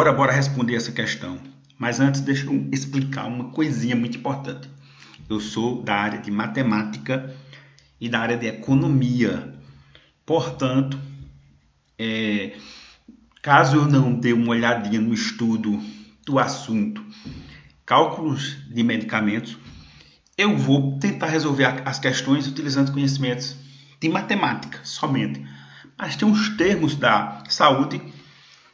Bora responder essa questão. Mas antes, deixa eu explicar uma coisinha muito importante. Eu sou da área de matemática e da área de economia. Portanto, caso eu não dê uma olhadinha no estudo do assunto cálculos de medicamentos, eu vou tentar resolver as questões utilizando conhecimentos de matemática somente. Mas tem uns termos da saúde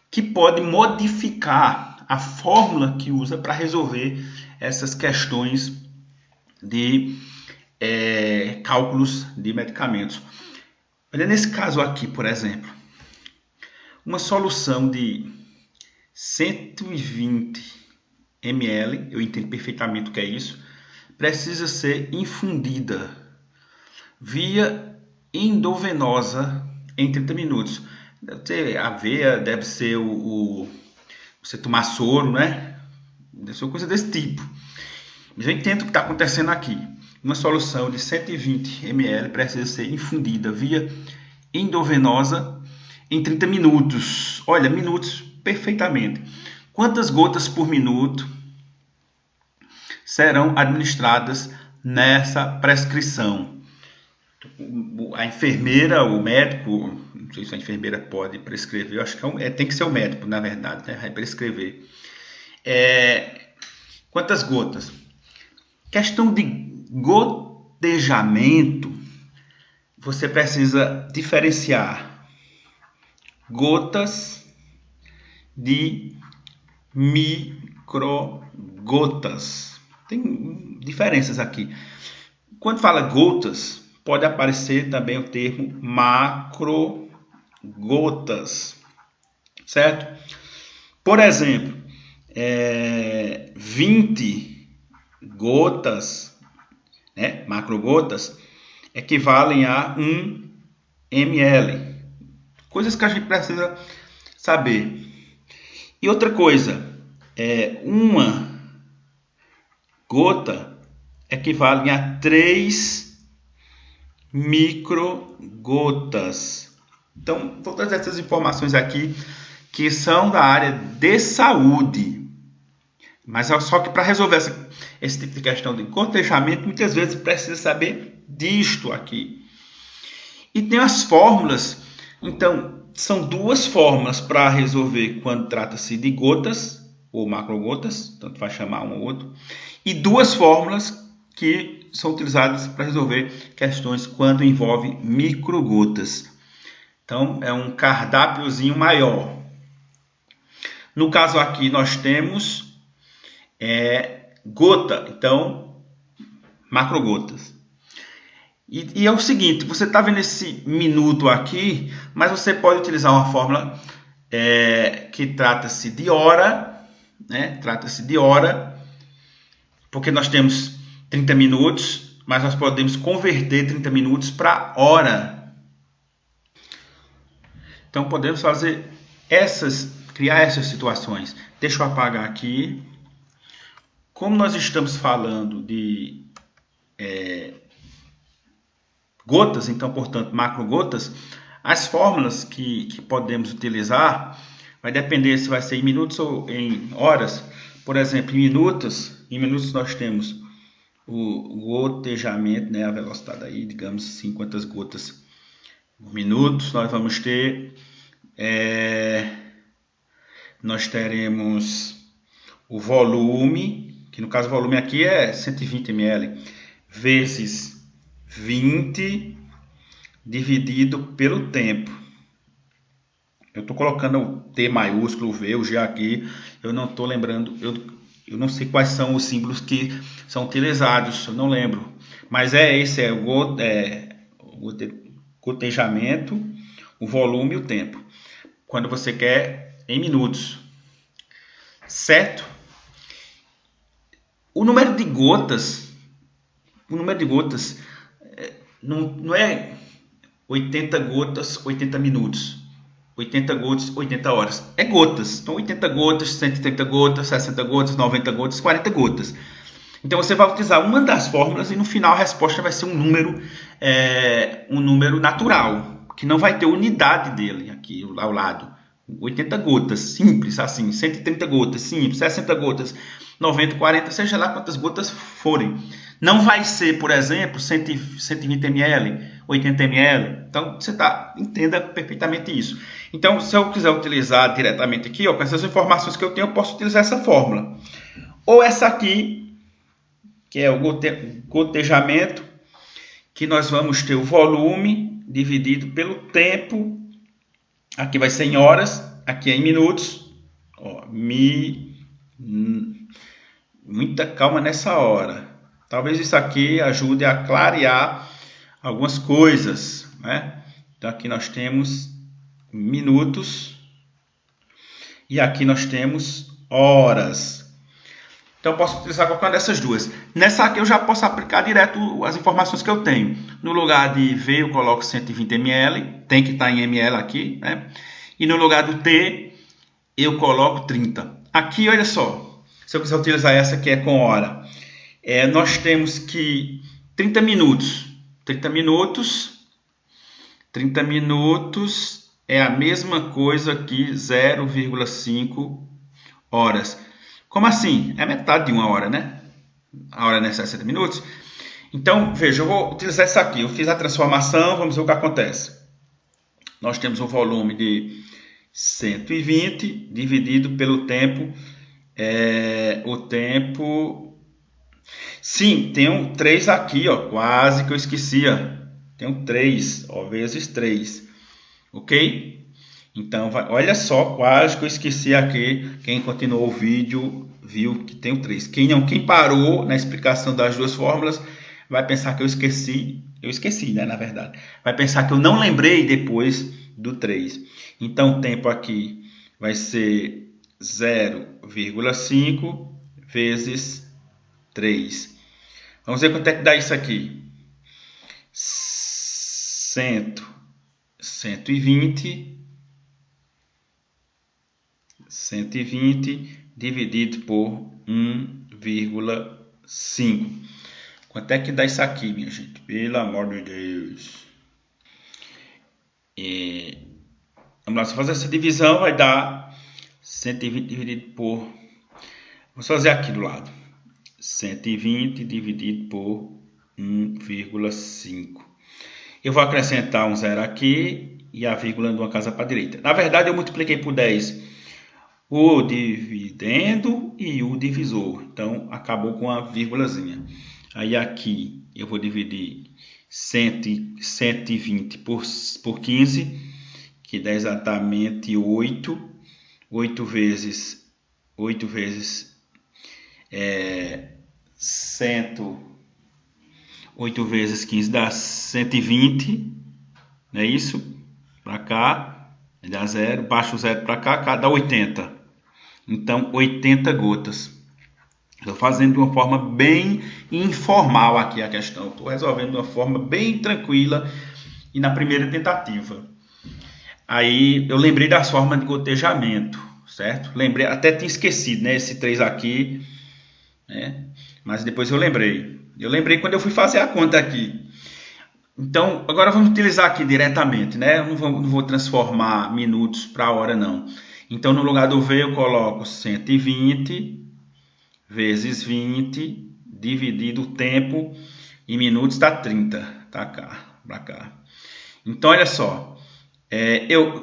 que podem modificar a fórmula que usa para resolver essas questões de cálculos de medicamentos. Olha, nesse caso aqui, por exemplo, uma solução de 120 ml, eu entendo perfeitamente o que é isso, precisa ser infundida via endovenosa em 30 minutos. Deve ter aveia, deve ser você tomar soro, né? Deve ser uma coisa desse tipo. Mas eu entendo o que está acontecendo aqui. Uma solução de 120 ml precisa ser infundida via endovenosa em 30 minutos. Olha, minutos perfeitamente. Quantas gotas por minuto serão administradas nessa prescrição? A enfermeira, o médico, não sei se a enfermeira pode prescrever, eu acho que tem que ser o médico, na verdade, né? Vai prescrever. Quantas gotas? Questão de gotejamento, você precisa diferenciar gotas de microgotas. Tem diferenças aqui. Quando fala gotas, pode aparecer também o termo macrogotas, certo? Por exemplo, 20 gotas, né, macrogotas, equivalem a 1 ml. Coisas que a gente precisa saber. E outra coisa, uma gota equivale a 3 microgotas. Então, todas essas informações aqui que são da área de saúde. Mas só que para resolver esse tipo de questão de gotejamento, muitas vezes precisa saber disto aqui. E tem as fórmulas. Então, são duas fórmulas para resolver quando trata-se de gotas ou macrogotas, tanto vai chamar um ou outro, e duas fórmulas que são utilizadas para resolver questões quando envolve microgotas. Então, é um cardápiozinho maior. No caso aqui, nós temos gota, então, macrogotas. E é o seguinte, você está vendo esse minuto aqui, mas você pode utilizar uma fórmula que trata-se de hora, né? Trata-se de hora, porque nós temos 30 minutos, mas nós podemos converter 30 minutos para hora. Então, podemos fazer criar essas situações. Deixa eu apagar aqui. Como nós estamos falando de gotas, então, portanto, macrogotas, as fórmulas que podemos utilizar vai depender se vai ser em minutos ou em horas. Por exemplo, em minutos nós temos o gotejamento, né, a velocidade aí, digamos assim, quantas gotas por minuto. Nós vamos ter, nós teremos o volume, que no caso o volume aqui é 120 ml, vezes 20 dividido pelo tempo. Eu estou colocando o T maiúsculo, o V, o G aqui, eu não estou lembrando, eu não sei quais são os símbolos que são utilizados, eu não lembro. Mas esse é o gotejamento, o volume e o tempo. Quando você quer em minutos. Certo? O número de gotas não é 80 gotas, 80 minutos. 80 gotas, 80 horas. É gotas. Então, 80 gotas, 130 gotas, 60 gotas, 90 gotas, 40 gotas. Então, você vai utilizar uma das fórmulas e no final a resposta vai ser um número natural, que não vai ter unidade dele aqui ao lado. 80 gotas, simples assim, 130 gotas, simples, 60 gotas, 90, 40, seja lá quantas gotas forem. Não vai ser, por exemplo, 120 ml, 80 ml. Então, você entenda perfeitamente isso. Então, se eu quiser utilizar diretamente aqui, ó, com essas informações que eu tenho, eu posso utilizar essa fórmula. Ou essa aqui, que é o gotejamento, que nós vamos ter o volume dividido pelo tempo. Aqui vai ser em horas, aqui é em minutos. Ó, muita calma nessa hora. Talvez isso aqui ajude a clarear algumas coisas, né? Então aqui nós temos minutos e aqui nós temos horas. Então eu posso utilizar qualquer uma dessas duas. Nessa aqui eu já posso aplicar direto as informações que eu tenho. No lugar de V eu coloco 120 ml, tem que estar em ml aqui, né? E no lugar do T eu coloco 30. Aqui, olha só, se eu quiser utilizar essa que é com hora, nós temos que 30 minutos. 30 minutos é a mesma coisa que 0,5 horas. Como assim? É metade de uma hora, né? A hora é 60 minutos. Então, veja, eu vou utilizar essa aqui. Eu fiz a transformação, vamos ver o que acontece. Nós temos um volume de 120 dividido pelo tempo. O tempo... Sim, tem um 3 aqui, ó, quase que eu esquecia. Tem um 3, ó, vezes 3. Ok? Então, olha só, quase que eu esqueci aqui. Quem continuou o vídeo viu que tem o 3. Quem parou na explicação das duas fórmulas vai pensar que eu esqueci. Eu esqueci, né, na verdade. Vai pensar que eu não lembrei depois do 3. Então, o tempo aqui vai ser 0,5 vezes 3. Vamos ver quanto é que dá isso aqui. 120 dividido por 1,5. Quanto é que dá isso aqui, minha gente? Pelo amor de Deus. Vamos lá, se fazer essa divisão, vai dar 120 dividido por... Vamos fazer aqui do lado. 120 dividido por 1,5. Eu vou acrescentar um zero aqui e a vírgula de uma casa para a direita. Na verdade, eu multipliquei por 10 o dividendo e o divisor. Então, acabou com a vírgulazinha. Aí aqui eu vou dividir 120 por 15, que dá exatamente 8. 8 vezes 8 vezes 15 dá 120, não é isso? Para cá, dá 0, baixa o 0 para cá dá 80. Então, 80 gotas. Estou fazendo de uma forma bem informal aqui a questão. Estou resolvendo de uma forma bem tranquila e na primeira tentativa. Aí, eu lembrei das formas de gotejamento, certo? Lembrei, até tinha esquecido, né? Esse 3 aqui, né? Mas depois eu lembrei. Eu lembrei quando eu fui fazer a conta aqui. Então, agora vamos utilizar aqui diretamente, né? Eu não vou transformar minutos para hora, não. Então, no lugar do V, eu coloco 120 vezes 20, dividido o tempo em minutos, dá 30. Tá cá, para cá. Então, olha só.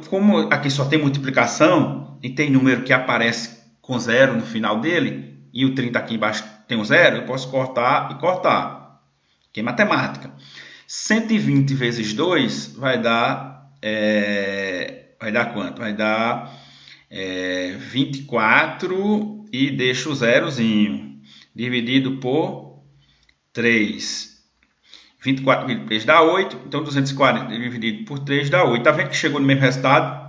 Como aqui só tem multiplicação, e tem número que aparece com zero no final dele, e o 30 aqui embaixo tem um zero, eu posso cortar e cortar. Que é matemática. 120 vezes 2 vai dar quanto? Vai dar 24 e deixa o zerozinho. Dividido por 3. 24 dividido por 3 dá 8. Então 240 dividido por 3 dá 8. Está vendo que chegou no mesmo resultado?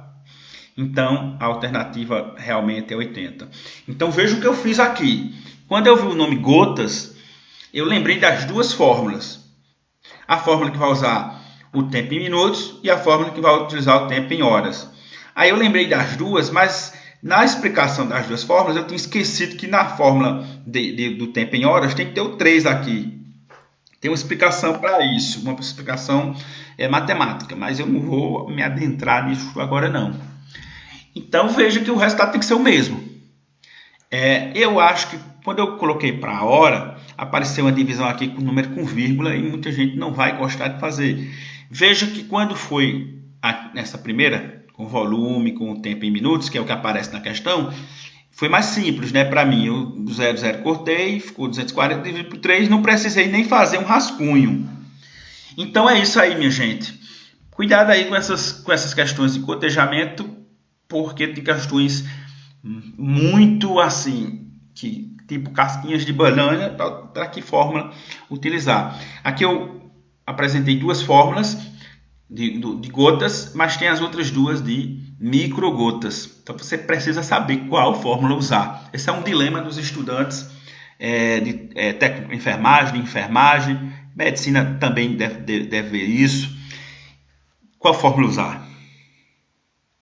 Então a alternativa realmente é 80. Então veja o que eu fiz aqui. Quando eu vi o nome gotas, eu lembrei das duas fórmulas. A fórmula que vai usar o tempo em minutos e a fórmula que vai utilizar o tempo em horas. Aí eu lembrei das duas, mas na explicação das duas fórmulas eu tinha esquecido que na fórmula do tempo em horas tem que ter o 3 aqui. Tem uma explicação para isso, uma explicação matemática, mas eu não vou me adentrar nisso agora não. Então veja que o resultado tem que ser o mesmo. Eu acho que quando eu coloquei para a hora, apareceu uma divisão aqui com número com vírgula e muita gente não vai gostar de fazer. Veja que quando foi nessa primeira, com volume, com o tempo em minutos, que é o que aparece na questão, foi mais simples, né? Para mim, eu 00 cortei, ficou 240 dividido por 3, não precisei nem fazer um rascunho. Então é isso aí, minha gente. Cuidado aí com essas questões de cotejamento, porque tem questões muito assim, tipo casquinhas de banana, para que fórmula utilizar. Aqui eu apresentei duas fórmulas de gotas, mas tem as outras duas de microgotas. Então você precisa saber qual fórmula usar. Esse é um dilema dos estudantes de técnico de enfermagem, medicina também deve ver isso. Qual fórmula usar?